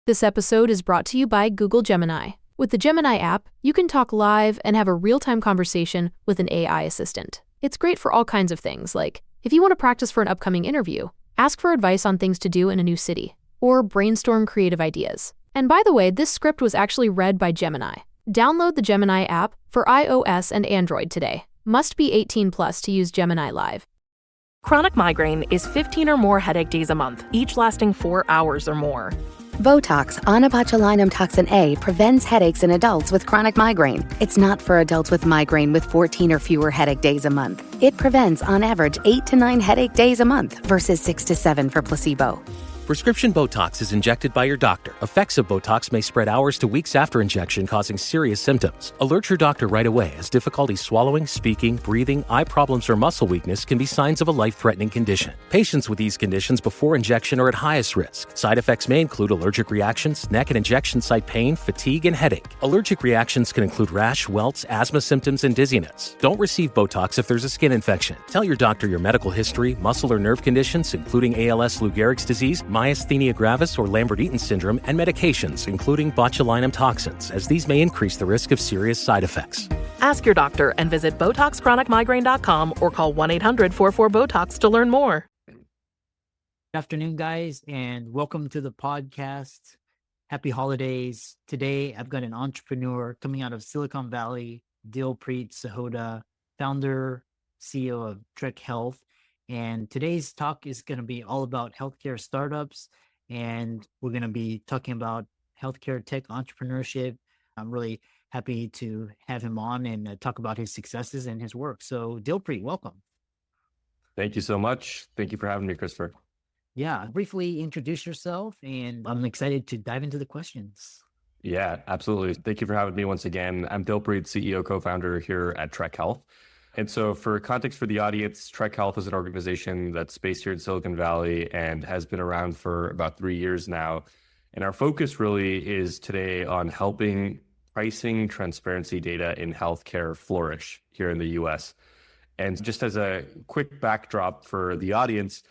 This episode is brought to you by Google Gemini. With the Gemini app, you can talk live and have a real-time conversation with an AI assistant. It's great for all kinds of things, like if you want to practice for an upcoming interview, ask for advice on things to do in a new city, or brainstorm creative ideas. And by the way, this script was actually read by Gemini. Download the Gemini app for iOS and Android today. Must be 18 plus to use Gemini Live. Chronic migraine is 15 or more headache days a month, each lasting 4 hours or more. Botox, onabotulinum toxin A, prevents headaches in adults with chronic migraine. It's not for adults with migraine with 14 or fewer headache days a month. It prevents, on average, 8 to 9 headache days a month versus 6 to 7 for placebo. Prescription Botox is injected by your doctor. Effects of Botox may spread hours to weeks after injection, causing serious symptoms. Alert your doctor right away, as difficulty swallowing, speaking, breathing, eye problems, or muscle weakness can be signs of a life-threatening condition. Patients with these conditions before injection are at highest risk. Side effects may include allergic reactions, neck and injection site pain, fatigue, and headache. Allergic reactions can include rash, welts, asthma symptoms, and dizziness. Don't receive Botox if there's a skin infection. Tell your doctor your medical history, muscle or nerve conditions, including ALS, Lou Gehrig's disease, myasthenia gravis or Lambert-Eaton syndrome, and medications, including botulinum toxins, as these may increase the risk of serious side effects. Ask your doctor and visit BotoxChronicMigraine.com or call 1-800-44-BOTOX to learn more. Good afternoon, guys, and welcome to the podcast. Happy holidays. Today, I've got an entrepreneur coming out of Silicon Valley, Dilpreet Sahota, founder, CEO of Trek Health. And today's talk is going to be all about healthcare startups, and we're going to be talking about healthcare tech entrepreneurship. I'm really happy to have him on and talk about his successes and his work. So Dilpreet, welcome. Thank you so much. Thank you for having me, Christopher. Yeah, briefly introduce yourself, and I'm excited to dive into the questions. Yeah, absolutely. Thank you for having me once again. I'm Dilpreet, CEO, co-founder here at Trek Health. And so for context for the audience, Trek Health is an organization that's based here in Silicon Valley and has been around for about 3 years now. And our focus really is today on helping pricing transparency data in healthcare flourish here in the US. And just as a quick backdrop for the audience,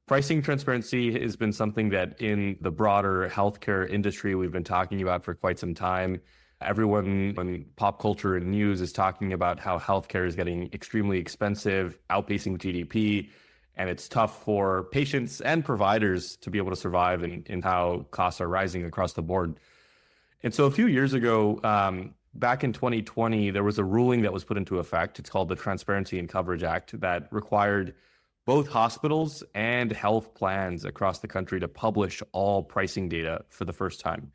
pricing transparency has been something that in the broader healthcare industry we've been talking about for quite some time. Everyone in pop culture and news is talking about how healthcare is getting extremely expensive, outpacing GDP, and it's tough for patients and providers to be able to survive in how costs are rising across the board. And so a few years ago, back in 2020, there was a ruling that was put into effect. It's called the Transparency and Coverage Act that required both hospitals and health plans across the country to publish all pricing data for the first time.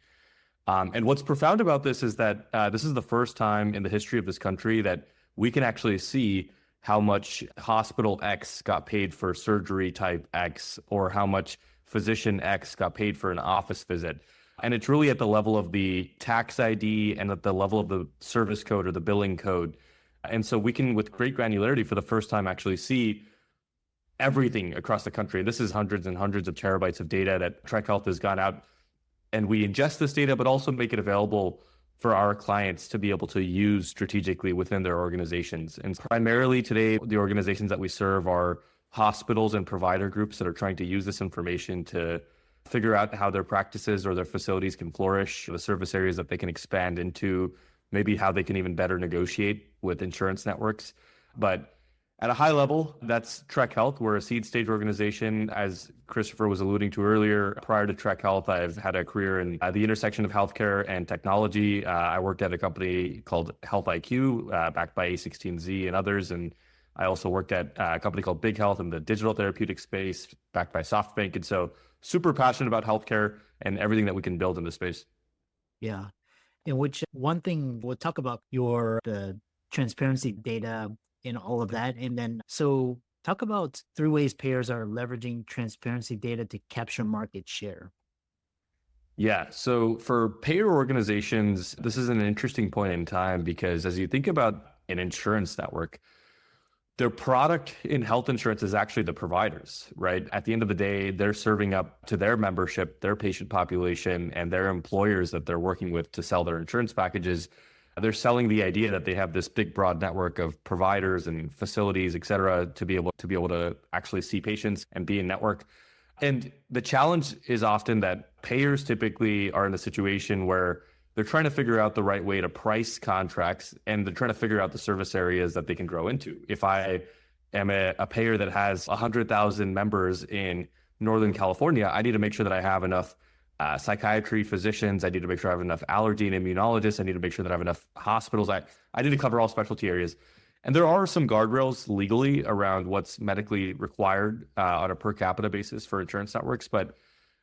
And what's profound about this is that this is the first time in the history of this country that we can actually see how much hospital X got paid for surgery type X, or how much physician X got paid for an office visit. And it's really at the level of the tax ID and at the level of the service code or the billing code. And so we can, with great granularity, for the first time actually see everything across the country. This is hundreds and hundreds of terabytes of data that Trek Health has gone out, and we ingest this data, but also make it available for our clients to be able to use strategically within their organizations. And primarily today, the organizations that we serve are hospitals and provider groups that are trying to use this information to figure out how their practices or their facilities can flourish, the service areas that they can expand into, maybe how they can even better negotiate with insurance networks. But at a high level, that's Trek Health. We're a seed stage organization. As Christopher was alluding to earlier, prior to Trek Health, I've had a career in the intersection of healthcare and technology. I worked at a company called Health IQ, backed by A16Z and others. And I also worked at a company called Big Health in the digital therapeutic space, backed by SoftBank. And so super passionate about healthcare and everything that we can build in this space. Yeah. In which one thing we'll talk about the transparency data and all of that. And then, so talk about 3 ways payers are leveraging transparency data to capture market share. Yeah. So for payer organizations, this is an interesting point in time because as you think about an insurance network, their product in health insurance is actually the providers, right? At the end of the day, they're serving up to their membership, their patient population, and their employers that they're working with to sell their insurance packages. They're selling the idea that they have this big, broad network of providers and facilities, et cetera, to be able to actually see patients and be in network. And the challenge is often that payers typically are in a situation where they're trying to figure out the right way to price contracts, and they're trying to figure out the service areas that they can grow into. If I am a payer that has 100,000 members in Northern California, I need to make sure that I have enough psychiatry physicians. I need to make sure I have enough allergy and immunologists. I need to make sure that I have enough hospitals. I need to cover all specialty areas. And there are some guardrails legally around what's medically required on a per capita basis for insurance networks. But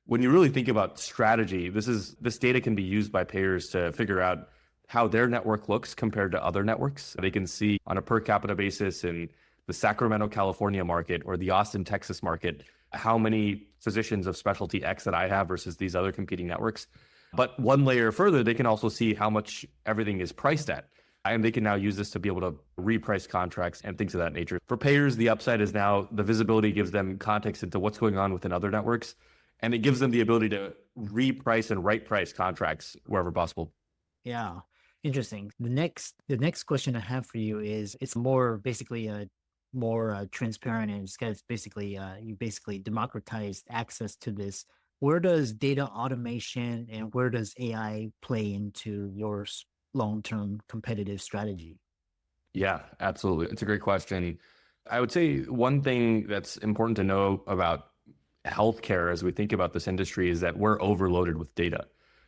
when you really think about strategy, this data can be used by payers to figure out how their network looks compared to other networks. They can see on a per capita basis in the Sacramento, California market or the Austin, Texas market, how many physicians of specialty X that I have versus these other competing networks. But one layer further, they can also see how much everything is priced at. And they can now use this to be able to reprice contracts and things of that nature. For payers, the upside is now the visibility gives them context into what's going on within other networks. And it gives them the ability to reprice and right price contracts wherever possible. Yeah, interesting. The next question I have for you is, it's more basically more transparent, and it's basically you basically democratized access to this. Where does data automation and where does AI play into your long-term competitive strategy? Yeah, absolutely. It's a great question. I would say one thing that's important to know about healthcare as we think about this industry is that we're overloaded with data.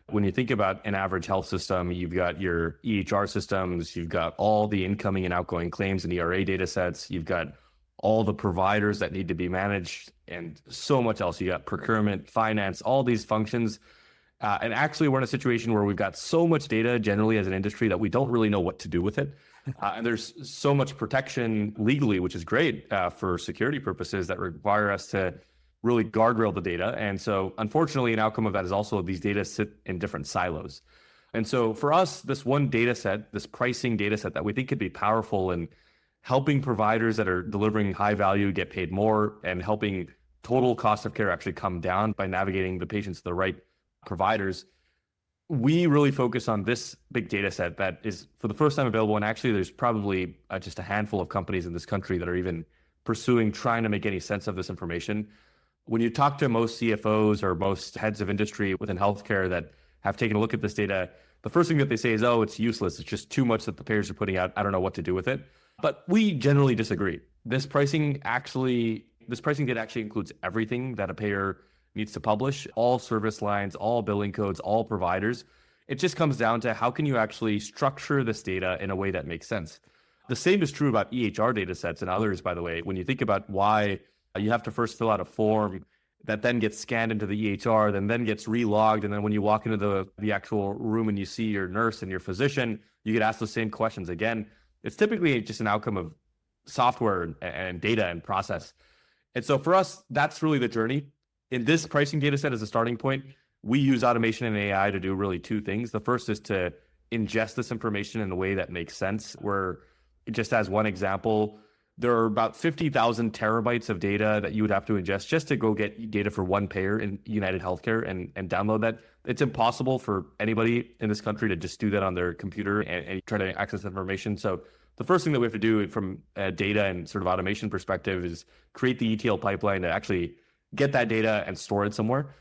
When you think about an average health system, you've got your EHR systems, you've got all the incoming and outgoing claims and ERA data sets, you've got all the providers that need to be managed, and so much else. You got procurement, finance, all these functions. And actually, we're in a situation where we've got so much data generally as an industry that we don't really know what to do with it. And there's so much protection legally, which is great for security purposes, that require us to really guardrail the data. And so unfortunately, an outcome of that is also these data sit in different silos. And so for us, this one data set, this pricing data set that we think could be powerful in helping providers that are delivering high value get paid more, and helping total cost of care actually come down by navigating the patients to the right providers, we really focus on this big data set that is for the first time available. And actually, there's probably just a handful of companies in this country that are even pursuing trying to make any sense of this information. When you talk to most CFOs or most heads of industry within healthcare that have taken a look at this data, the first thing that they say is, oh, it's useless. It's just too much that the payers are putting out. I don't know what to do with it. But we generally disagree. This pricing data actually includes everything that a payer needs to publish, all service lines, all billing codes, all providers. It just comes down to how can you actually structure this data in a way that makes sense. The same is true about EHR data sets and others, by the way. When you think about why you have to first fill out a form that then gets scanned into the EHR, then gets relogged. And then when you walk into the actual room and you see your nurse and your physician, you get asked the same questions again. It's typically just an outcome of software and data and process. And so for us, that's really the journey. In this pricing data set as a starting point, we use automation and AI to do really two things. The first is to ingest this information in a way that makes sense, where just as one example, there are about 50,000 terabytes of data that you would have to ingest just to go get data for one payer in United Healthcare and download that. It's impossible for anybody in this country to just do that on their computer and try to access information. So the first thing that we have to do from a data and sort of automation perspective is create the ETL pipeline to actually get that data and store it somewhere.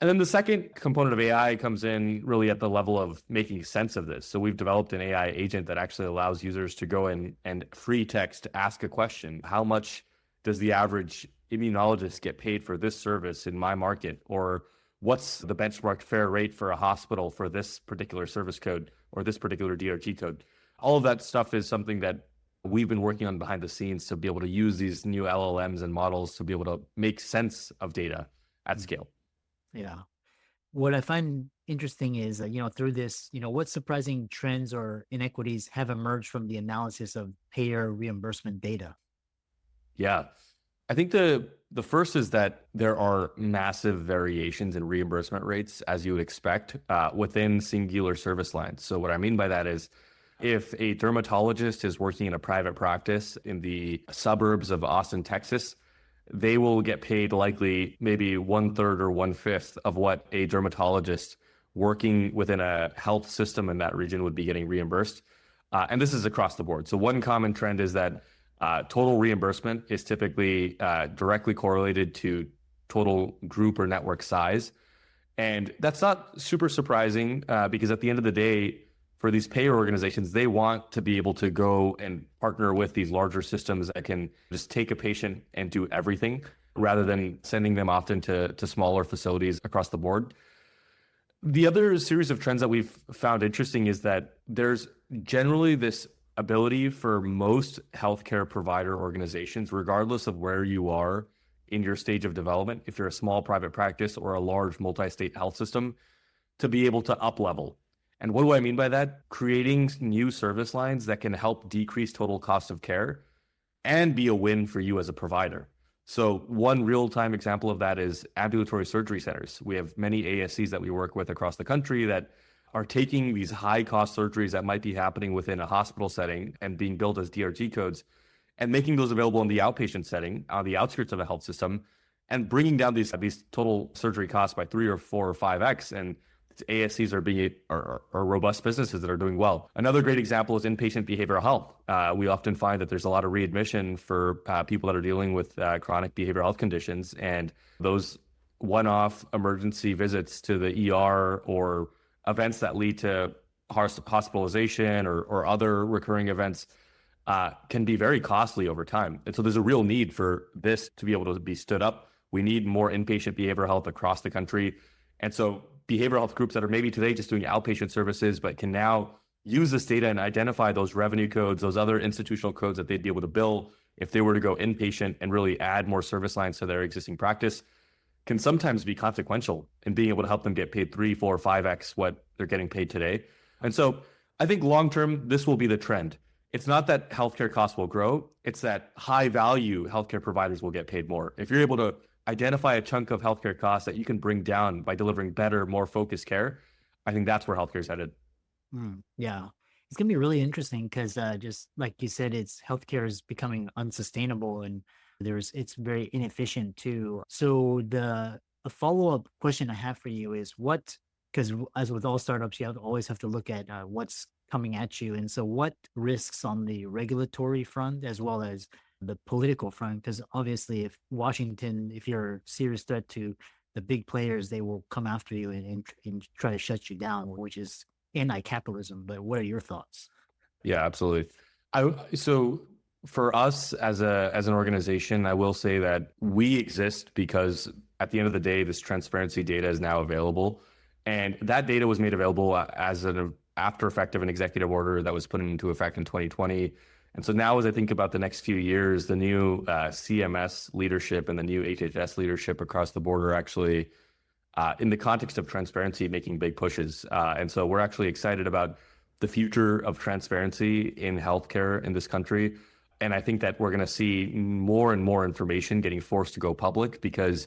And then the second component of AI comes in really at the level of making sense of this. So we've developed an AI agent that actually allows users to go in and free text ask a question. How much does the average immunologist get paid for this service in my market? Or what's the benchmark fair rate for a hospital for this particular service code or this particular DRG code? All of that stuff is something that we've been working on behind the scenes to be able to use these new LLMs and models to be able to make sense of data at scale. Yeah. What I find interesting is, through this, what surprising trends or inequities have emerged from the analysis of payer reimbursement data? Yeah. I think the first is that there are massive variations in reimbursement rates, as you would expect, within singular service lines. So what I mean by that is, if a dermatologist is working in a private practice in the suburbs of Austin, Texas, they will get paid likely maybe 1/3 or 1/5 of what a dermatologist working within a health system in that region would be getting reimbursed. And this is across the board. So one common trend is that total reimbursement is typically directly correlated to total group or network size. And that's not super surprising because at the end of the day, for these payer organizations, they want to be able to go and partner with these larger systems that can just take a patient and do everything rather than sending them often to smaller facilities across the board. The other series of trends that we've found interesting is that there's generally this ability for most healthcare provider organizations, regardless of where you are in your stage of development, if you're a small private practice or a large multi-state health system, to be able to up level. And what do I mean by that? Creating new service lines that can help decrease total cost of care and be a win for you as a provider. So one real-time example of that is ambulatory surgery centers. We have many ASCs that we work with across the country that are taking these high-cost surgeries that might be happening within a hospital setting and being built as DRG codes and making those available in the outpatient setting on the outskirts of a health system and bringing down these total surgery costs by 3 or 4 or 5x. And ASCs are robust businesses that are doing well. Another great example is inpatient behavioral health. We often find that there's a lot of readmission for people that are dealing with chronic behavioral health conditions, and those one-off emergency visits to the ER or events that lead to hospitalization or other recurring events can be very costly over time. And so there's a real need for this to be able to be stood up. We need more inpatient behavioral health across the country. And so behavioral health groups that are maybe today just doing outpatient services, but can now use this data and identify those revenue codes, those other institutional codes that they'd be able to bill if they were to go inpatient and really add more service lines to their existing practice, can sometimes be consequential in being able to help them get paid 3, 4, 5x what they're getting paid today. And so I think long-term, this will be the trend. It's not that healthcare costs will grow. It's that high-value healthcare providers will get paid more. If you're able to identify a chunk of healthcare costs that you can bring down by delivering better, more focused care, I think that's where healthcare is headed. Yeah. It's going to be really interesting because just like you said, healthcare is becoming unsustainable and it's very inefficient too. So a follow-up question I have for you is because as with all startups, you always have to look at what's coming at you. And so what risks on the regulatory front as well as the political front? Because obviously if you're a serious threat to the big players, they will come after you and try to shut you down, which is anti-capitalism. But what are your thoughts? Yeah, absolutely. So for us as an organization, I will say that we exist because at the end of the day, this transparency data is now available. And that data was made available as an after effect of an executive order that was put into effect in 2020. And so now as I think about the next few years, the new CMS leadership and the new HHS leadership across the board are actually, in the context of transparency, making big pushes. And so we're actually excited about the future of transparency in healthcare in this country. And I think that we're going to see more and more information getting forced to go public because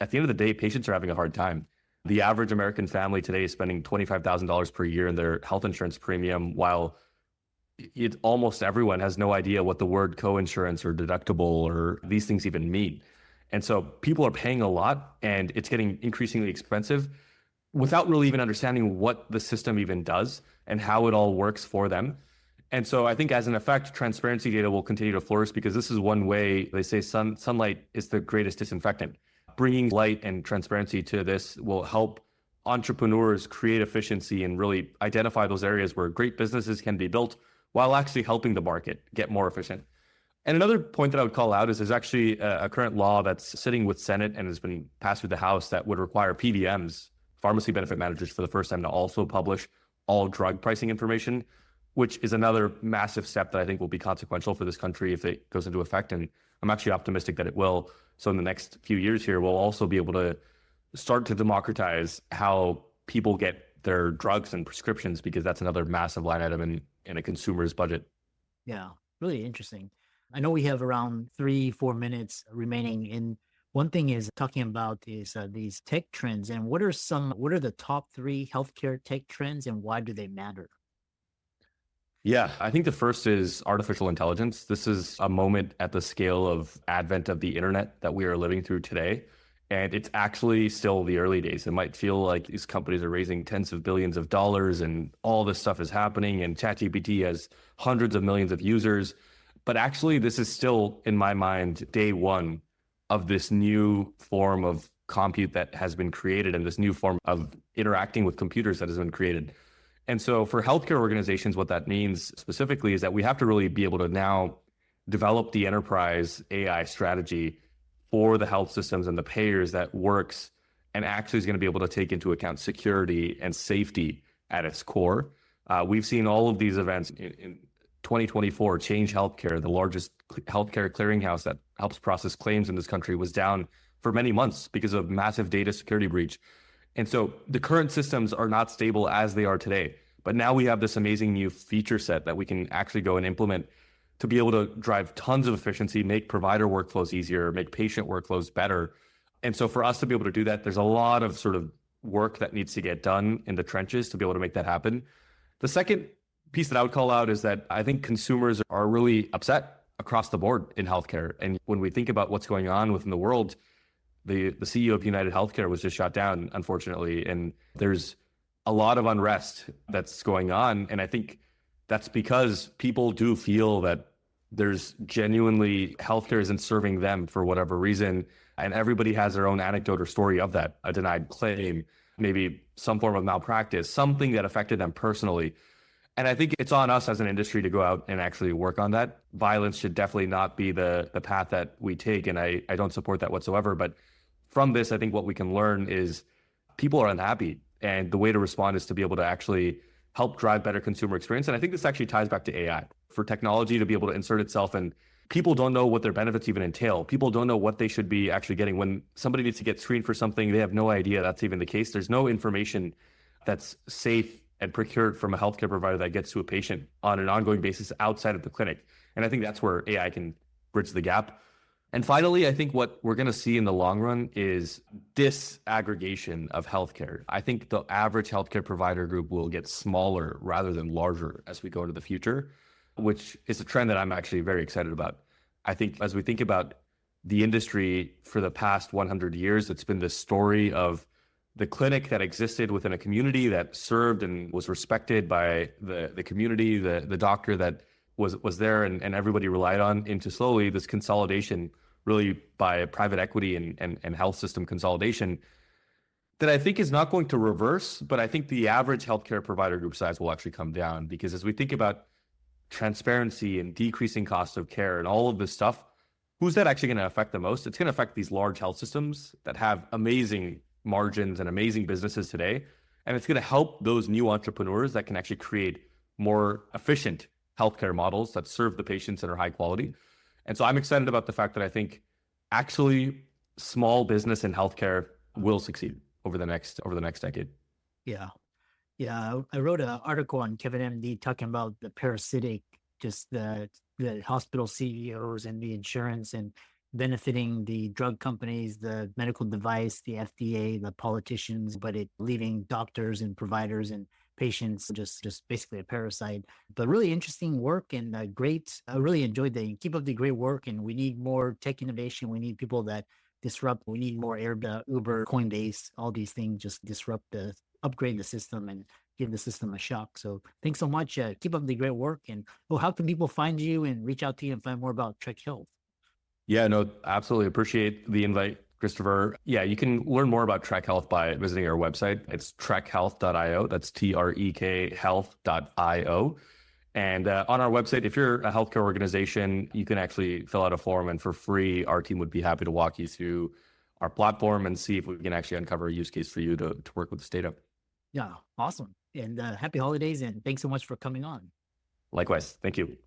at the end of the day, patients are having a hard time. The average American family today is spending $25,000 per year in their health insurance premium, while almost everyone has no idea what the word coinsurance or deductible or these things even mean. And so people are paying a lot and it's getting increasingly expensive without really even understanding what the system even does and how it all works for them. And so I think as an effect, transparency data will continue to flourish because this is one way they say sunlight is the greatest disinfectant. Bringing light and transparency to this will help entrepreneurs create efficiency and really identify those areas where great businesses can be built while actually helping the market get more efficient. And another point that I would call out is there's actually a current law that's sitting with Senate and has been passed through the House that would require PBMs, pharmacy benefit managers, for the first time to also publish all drug pricing information, which is another massive step that I think will be consequential for this country if it goes into effect. And I'm actually optimistic that it will. So in the next few years here, we'll also be able to start to democratize how people get their drugs and prescriptions, because that's another massive line item in a consumer's budget. Yeah, really interesting. I know we have around 3-4 minutes remaining. And one thing is talking about is these tech trends, and what are the top 3 healthcare tech trends and why do they matter? Yeah, I think the first is artificial intelligence. This is a moment at the scale of advent of the internet that we are living through today. And it's actually still the early days. It might feel like these companies are raising tens of billions of dollars and all this stuff is happening and ChatGPT has hundreds of millions of users. But actually, this is still, in my mind, day one of this new form of compute that has been created and this new form of interacting with computers that has been created. And so for healthcare organizations, what that means specifically is that we have to really be able to now develop the enterprise AI strategy for the health systems and the payers that works and actually is going to be able to take into account security and safety at its core. We've seen all of these events in 2024. Change Healthcare, the largest healthcare clearinghouse that helps process claims in this country, was down for many months because of massive data security breach. And so the current systems are not stable as they are today. But now we have this amazing new feature set that we can actually go and implement to be able to drive tons of efficiency, make provider workflows easier, make patient workflows better. And so for us to be able to do that, there's a lot of sort of work that needs to get done in the trenches to be able to make that happen. The second piece that I would call out is that I think consumers are really upset across the board in healthcare. And when we think about what's going on within the world, the CEO of United Healthcare was just shot down, unfortunately. And there's a lot of unrest that's going on. And I think that's because people do feel that there's genuinely healthcare isn't serving them for whatever reason. And everybody has their own anecdote or story of that, a denied claim, maybe some form of malpractice, something that affected them personally. And I think it's on us as an industry to go out and actually work on that. Violence should definitely not be the path that we take. And I don't support that whatsoever. But from this, I think what we can learn is people are unhappy. And the way to respond is to be able to actually help drive better consumer experience. And I think this actually ties back to AI. For technology to be able to insert itself, and people don't know what their benefits even entail. People don't know what they should be actually getting. When somebody needs to get screened for something, they have no idea that's even the case. There's no information that's safe and procured from a healthcare provider that gets to a patient on an ongoing basis outside of the clinic. And I think that's where AI can bridge the gap. And finally, I think what we're going to see in the long run is disaggregation of healthcare. I think the average healthcare provider group will get smaller rather than larger as we go into the future, which is a trend that I'm actually very excited about. I think as we think about the industry for the past 100 years, it's been this story of the clinic that existed within a community that served and was respected by the community, the doctor that was there and everybody relied on, into slowly this consolidation really by private equity and health system consolidation that I think is not going to reverse, but I think the average healthcare provider group size will actually come down, because as we think about transparency and decreasing cost of care and all of this stuff, who's that actually going to affect the most? It's going to affect these large health systems that have amazing margins and amazing businesses today. And it's going to help those new entrepreneurs that can actually create more efficient healthcare models that serve the patients and are high quality. And so I'm excited about the fact that I think actually small business in healthcare will succeed over the next decade. Yeah. Yeah. I wrote an article on Kevin MD talking about the parasitic, just the hospital CEOs and the insurance, and benefiting the drug companies, the medical device, the FDA, the politicians, but it leaving doctors and providers and patients just basically a parasite. But really interesting work, and great. I really enjoyed keep up the great work. And we need more tech innovation. We need people that disrupt. We need more Uber, Coinbase, all these things just upgrade the system and give the system a shock. So thanks so much. Keep up the great work. And how can people find you and reach out to you and find more about Trek Health? Yeah, no, absolutely. Appreciate the invite, Christopher. Yeah, you can learn more about Trek Health by visiting our website. It's trekhealth.io. That's TREK health.io. And on our website, if you're a healthcare organization, you can actually fill out a form, and for free, our team would be happy to walk you through our platform and see if we can actually uncover a use case for you to work with this data. Yeah, awesome. And happy holidays, and thanks so much for coming on. Likewise. Thank you.